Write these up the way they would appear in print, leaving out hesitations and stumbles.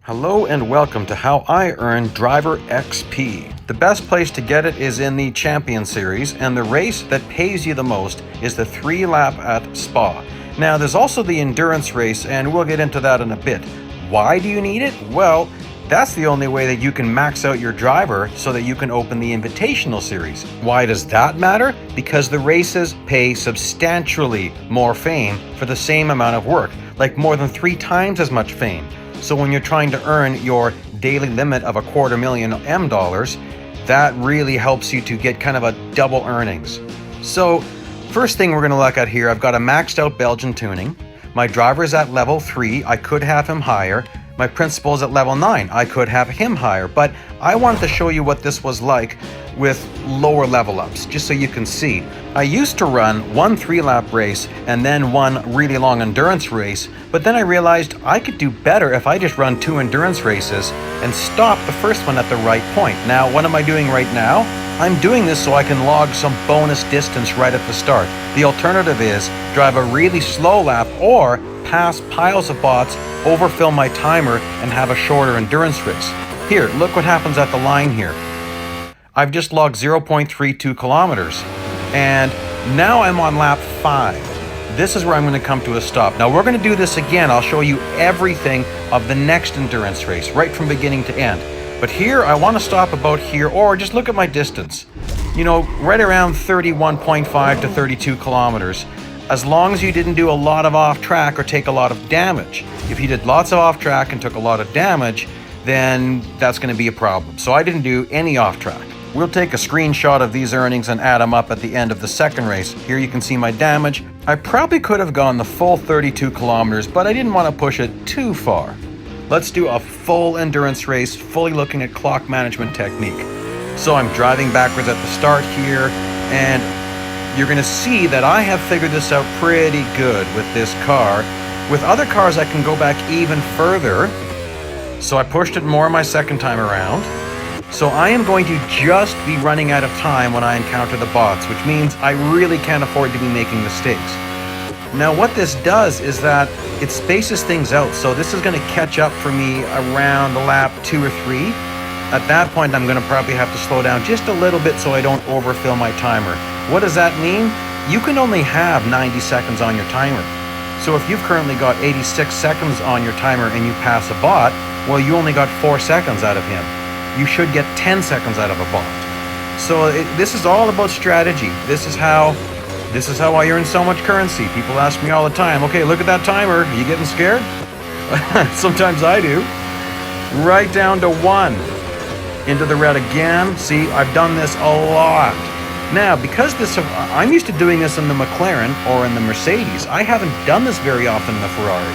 Hello and welcome to How I Earn Driver XP. The best place to get it is in the Champion Series, and the race that pays you the most is the 3-lap at Spa. Now, there's also the endurance race, and we'll get into that in a bit. Why do you need it? Well, that's the only way that you can max out your driver so that you can open the Invitational Series. Why does that matter? Because the races pay substantially more fame for the same amount of work, like more than 3 times as much fame. So when you're trying to earn your daily limit of $250,000 dollars, that really helps you to get kind of a double earnings. So first thing we're going to look at here, I've got a maxed out Belgian tuning. My driver's at level 3, I could have him higher. My principal's at level 9, I could have him higher. But I wanted to show you what this was like with lower level ups, just so you can see. I used to run one 3-lap race and then one really long endurance race, but then I realized I could do better if I just run 2 endurance races and stop the first one at the right point. Now, what am I doing right now? I'm doing this so I can log some bonus distance right at the start. The alternative is drive a really slow lap or pass piles of bots, overfill my timer, and have a shorter endurance race. Here, look what happens at the line here. I've just logged 0.32 kilometers, and now I'm on lap 5. This is where I'm going to come to a stop. Now we're going to do this again. I'll show you everything of the next endurance race, right from beginning to end. But here, I want to stop about here, or just look at my distance. You know, right around 31.5 to 32 kilometers. As long as you didn't do a lot of off-track or take a lot of damage. If you did lots of off-track and took a lot of damage, then that's going to be a problem. So I didn't do any off-track. We'll take a screenshot of these earnings and add them up at the end of the second race. Here you can see my damage. I probably could have gone the full 32 kilometers, but I didn't want to push it too far. Let's do a full endurance race, fully looking at clock management technique. So I'm driving backwards at the start here, and you're going to see that I have figured this out pretty good with this car. With other cars, I can go back even further. So I pushed it more my second time around. So I am going to just be running out of time when I encounter the bots, which means I really can't afford to be making mistakes. Now what this does is that it spaces things out. So this is going to catch up for me around lap 2 or 3. At that point, I'm going to probably have to slow down just a little bit so I don't overfill my timer. What does that mean? You can only have 90 seconds on your timer. So if you've currently got 86 seconds on your timer and you pass a bot, well, you only got 4 seconds out of him. You should get 10 seconds out of a bot. So this is all about strategy. This is how I earn so much currency. People ask me all the time, okay, look at that timer. Are you getting scared? Sometimes I do. Right down to 1. Into the red again. See, I've done this a lot. Now, because I'm used to doing this in the McLaren or in the Mercedes. I haven't done this very often in the Ferrari.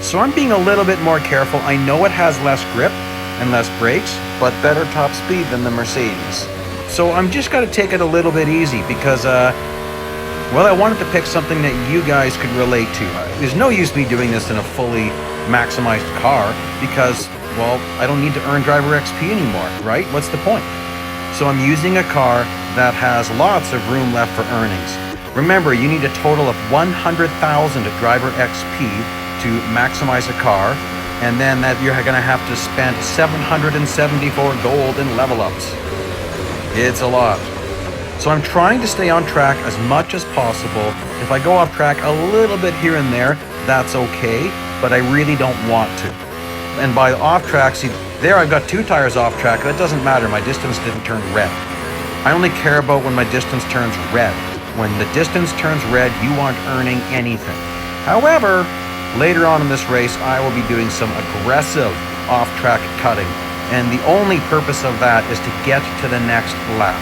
So I'm being a little bit more careful. I know it has less grip and less brakes, but better top speed than the Mercedes. So I'm just got to take it a little bit easy because, well, I wanted to pick something that you guys could relate to. There's no use me doing this in a fully maximized car because, well, I don't need to earn driver XP anymore, right? What's the point? So I'm using a car that has lots of room left for earnings. Remember, you need a total of 100,000 driver XP to maximize a car, and then that you're going to have to spend 774 gold in level ups. It's a lot. So I'm trying to stay on track as much as possible. If I go off track a little bit here and there, that's okay, but I really don't want to. And by off track, see, there I've got 2 tires off track. That doesn't matter. My distance didn't turn red. I only care about when my distance turns red. When the distance turns red, you aren't earning anything. However, later on in this race, I will be doing some aggressive off-track cutting. And the only purpose of that is to get to the next lap.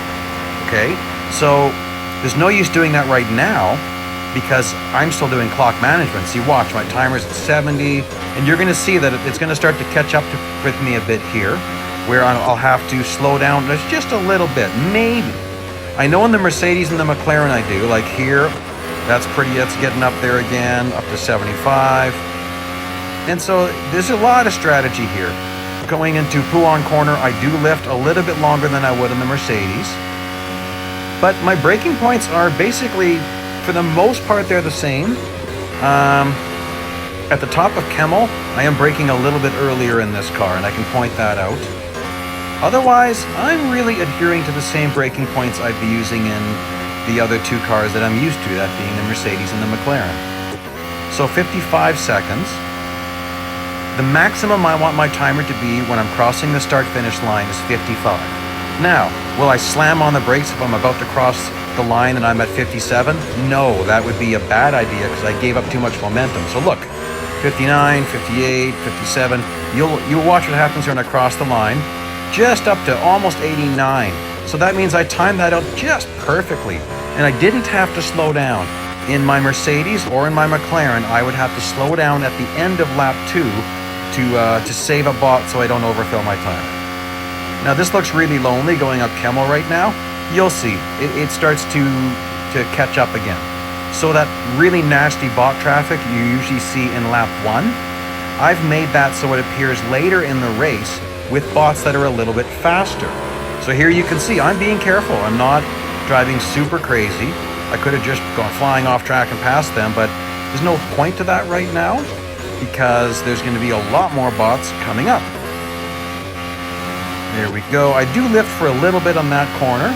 Okay? So there's no use doing that right now because I'm still doing clock management. See, watch, my timer's at 70, and you're going to see that it's going to start to catch up with me a bit here, where I'll have to slow down just a little bit, maybe. I know in the Mercedes and the McLaren I do, like here, that's getting up there again, up to 75. And so there's a lot of strategy here. Going into Pouhon Corner, I do lift a little bit longer than I would in the Mercedes. But my braking points are basically, for the most part, they're the same. At the top of Kemmel, I am braking a little bit earlier in this car, and I can point that out. Otherwise, I'm really adhering to the same braking points I'd be using in the other two cars that I'm used to, that being the Mercedes and the McLaren. So 55 seconds. The maximum I want my timer to be when I'm crossing the start-finish line is 55. Now, will I slam on the brakes if I'm about to cross the line and I'm at 57? No, that would be a bad idea because I gave up too much momentum. So look, 59, 58, 57. You'll watch what happens here when I cross the line. Just up to almost 89. So that means I timed that out just perfectly. And I didn't have to slow down. In my Mercedes or in my McLaren, I would have to slow down at the end of lap 2 to save a bot so I don't overfill my timer. Now this looks really lonely going up Kemmel right now. You'll see, it starts to catch up again. So that really nasty bot traffic you usually see in lap 1, I've made that so it appears later in the race with bots that are a little bit faster. So here you can see I'm being careful. I'm not driving super crazy. I could have just gone flying off track and passed them, but there's no point to that right now because there's going to be a lot more bots coming up. There we go. I do lift for a little bit on that corner,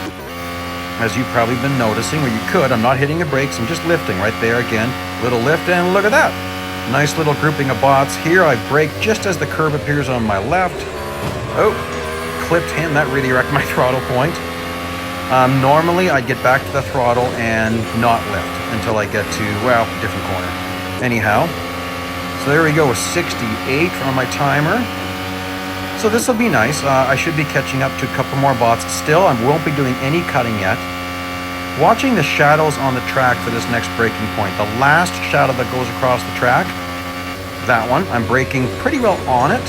as you've probably been noticing, or you could. I'm not hitting the brakes, I'm just lifting right there again. Little lift, and look at that. Nice little grouping of bots. Here I brake just as the curb appears on my left. Oh, clipped him. That really wrecked my throttle point. Normally I'd get back to the throttle and not lift until I get to, well, different corner. Anyhow, so there we go, 68 on my timer. So this will be nice. I should be catching up to a couple more bots. Still, I won't be doing any cutting yet. Watching the shadows on the track for this next braking point. The last shadow that goes across the track, that one, I'm braking pretty well on it.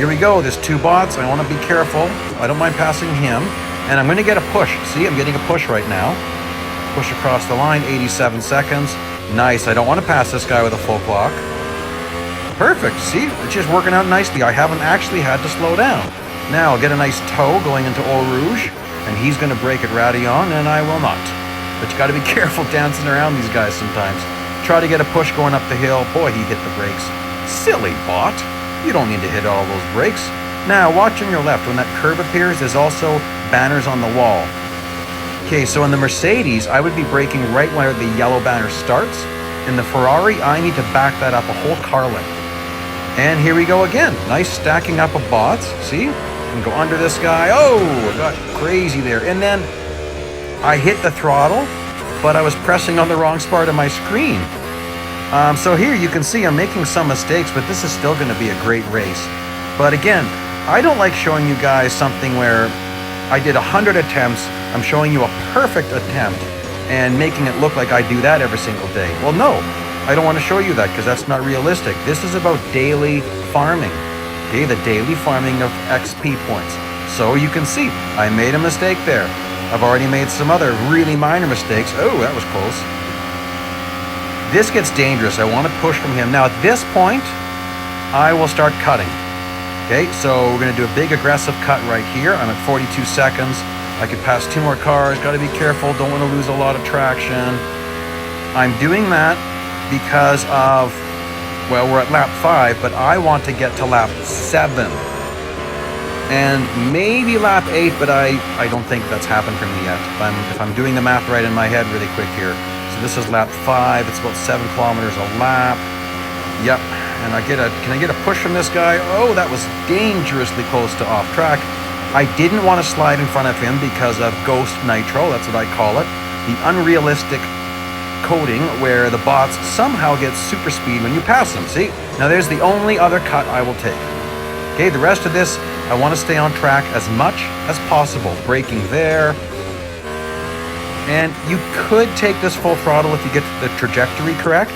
Here we go, there's two bots. I want to be careful. I don't mind passing him. And I'm going to get a push. See, I'm getting a push right now. Push across the line, 87 seconds. Nice, I don't want to pass this guy with a full clock. Perfect, see, it's just working out nicely. I haven't actually had to slow down. Now I'll get a nice toe going into Eau Rouge, and he's going to brake at Raidillon, and I will not. But you got to be careful dancing around these guys sometimes. Try to get a push going up the hill. Boy, he hit the brakes. Silly bot. You don't need to hit all those brakes. Now, watch on your left. When that curve appears, there's also banners on the wall. Okay, so in the Mercedes, I would be braking right where the yellow banner starts. In the Ferrari, I need to back that up a whole car length. And here we go again. Nice stacking up of bots. See? I can go under this guy. Oh, I got crazy there. And then I hit the throttle, but I was pressing on the wrong spot of my screen. So here you can see I'm making some mistakes, but this is still going to be a great race. But again, I don't like showing you guys something where I did 100 attempts. I'm showing you a perfect attempt and making it look like I do that every single day. Well, no. I don't want to show you that because that's not realistic. This is about daily farming, okay? The daily farming of XP points. So you can see, I made a mistake there. I've already made some other really minor mistakes. Oh, that was close. This gets dangerous. I want to push from him. Now at this point, I will start cutting. Okay, so we're going to do a big aggressive cut right here. I'm at 42 seconds. I could pass two more cars. Got to be careful. Don't want to lose a lot of traction. I'm doing that because of, well, we're at lap 5, but I want to get to lap 7 and maybe lap 8, but I don't think that's happened for me yet. If I'm doing the math right in my head really quick here. So this is lap 5. It's about 7 kilometers a lap. Yep. And can I get a push from this guy? Oh, that was dangerously close to off track. I didn't want to slide in front of him because of Ghost Nitro. That's what I call it. The unrealistic coding where the bots somehow get super speed when you pass them. See? Now there's the only other cut I will take. Okay, the rest of this, I want to stay on track as much as possible. Braking there. And you could take this full throttle if you get the trajectory correct.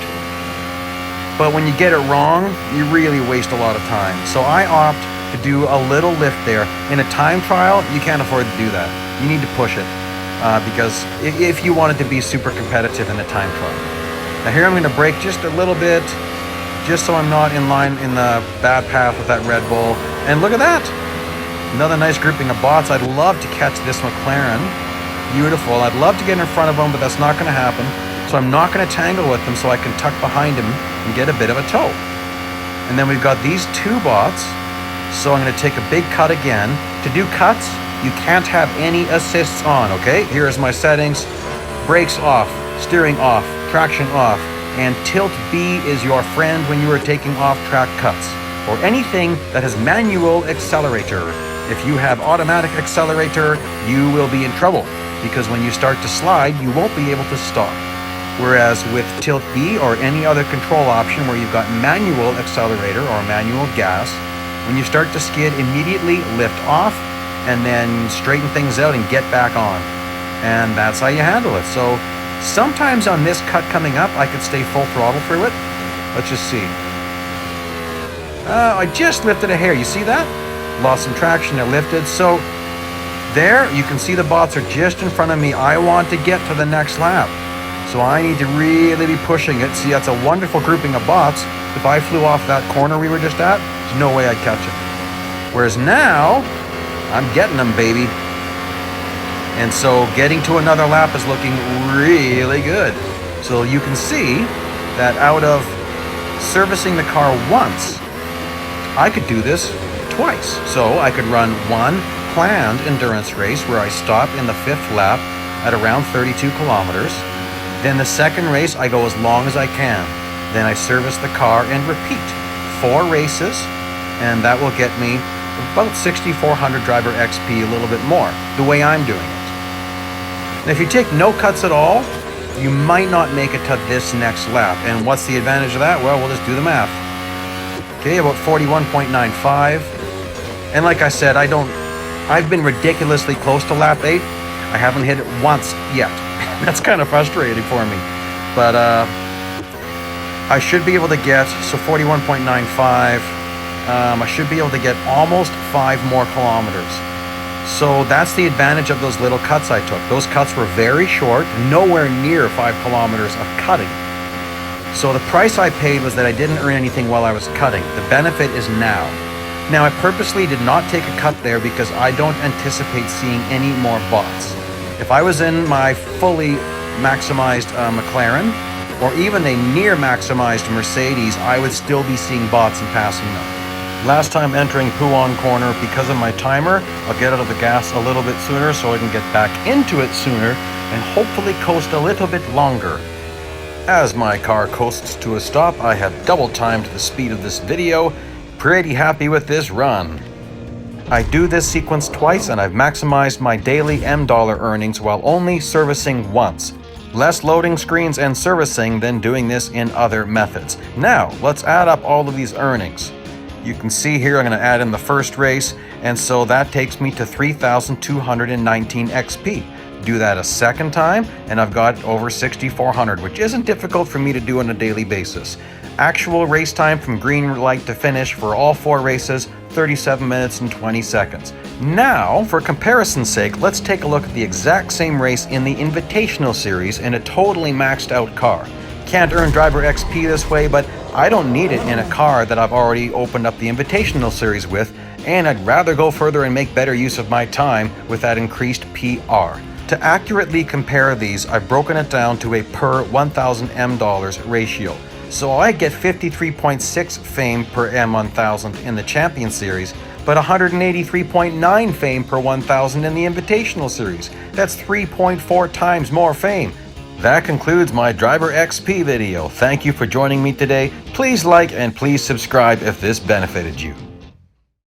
But when you get it wrong, you really waste a lot of time. So I opt to do a little lift there. In a time trial, you can't afford to do that. You need to push it. Because if you wanted to be super competitive in a time trial. Now here I'm going to brake just a little bit, just so I'm not in line in the bad path with that Red Bull. And look at that! Another nice grouping of bots. I'd love to catch this McLaren. Beautiful. I'd love to get in front of him, but that's not going to happen. So I'm not going to tangle with him so I can tuck behind him and get a bit of a tow. And then we've got these two bots. So I'm going to take a big cut again. To do cuts, you can't have any assists on, okay? Here's my settings. Brakes off, steering off, traction off, and tilt B is your friend when you are taking off-track cuts, or anything that has manual accelerator. If you have automatic accelerator, you will be in trouble, because when you start to slide, you won't be able to stop. Whereas with tilt B or any other control option where you've got manual accelerator or manual gas, when you start to skid, immediately lift off and then straighten things out and get back on. And that's how you handle it. So sometimes on this cut coming up, I could stay full throttle through it. Let's just see. I just lifted a hair. You see that? Lost some traction. I lifted. So there, you can see the bots are just in front of me. I want to get to the next lap. So I need to really be pushing it. See, that's a wonderful grouping of bots. If I flew off that corner we were just at, there's no way I'd catch it. Whereas now, I'm getting them, baby. And so getting to another lap is looking really good. So you can see that out of servicing the car once, I could do this twice. So I could run one planned endurance race where I stop in the 5th lap at around 32 kilometers. Then the second race, I go as long as I can. Then I service the car and repeat 4 races, and that will get me about 6,400 driver XP, a little bit more, the way I'm doing it. And if you take no cuts at all, you might not make it to this next lap. And what's the advantage of that? Well, we'll just do the math. Okay, about 41.95. And like I said, I've been ridiculously close to lap 8. I haven't hit it once yet. That's kind of frustrating for me. But I should be able to get, so 41.95, I should be able to get almost 5 more kilometers. So that's the advantage of those little cuts I took. Those cuts were very short, nowhere near 5 kilometers of cutting. So the price I paid was that I didn't earn anything while I was cutting. The benefit is now. Now, I purposely did not take a cut there because I don't anticipate seeing any more bots. If I was in my fully maximized McLaren, or even a near maximized Mercedes, I would still be seeing bots and passing them. Last time entering Pouhon Corner, because of my timer, I'll get out of the gas a little bit sooner so I can get back into it sooner and hopefully coast a little bit longer. As my car coasts to a stop, I have double timed the speed of this video. Pretty happy with this run. I do this sequence twice and I've maximized my daily $M earnings while only servicing once. Less loading screens and servicing than doing this in other methods. Now, let's add up all of these earnings. You can see here I'm going to add in the first race, and so that takes me to 3,219 XP. Do that a second time, and I've got over 6,400, which isn't difficult for me to do on a daily basis. Actual race time from green light to finish for all 4 races, 37 minutes and 20 seconds. Now, for comparison's sake, let's take a look at the exact same race in the Invitational Series in a totally maxed out car. Can't earn driver XP this way, but I don't need it in a car that I've already opened up the Invitational Series with, and I'd rather go further and make better use of my time with that increased PR. To accurately compare these, I've broken it down to a per 1,000 M dollars ratio. So I get 53.6 fame per M1000 in the Champion Series, but 183.9 fame per 1,000 in the Invitational Series. That's 3.4 times more fame. That concludes my Driver XP video. Thank you for joining me today. Please like and please subscribe if this benefited you.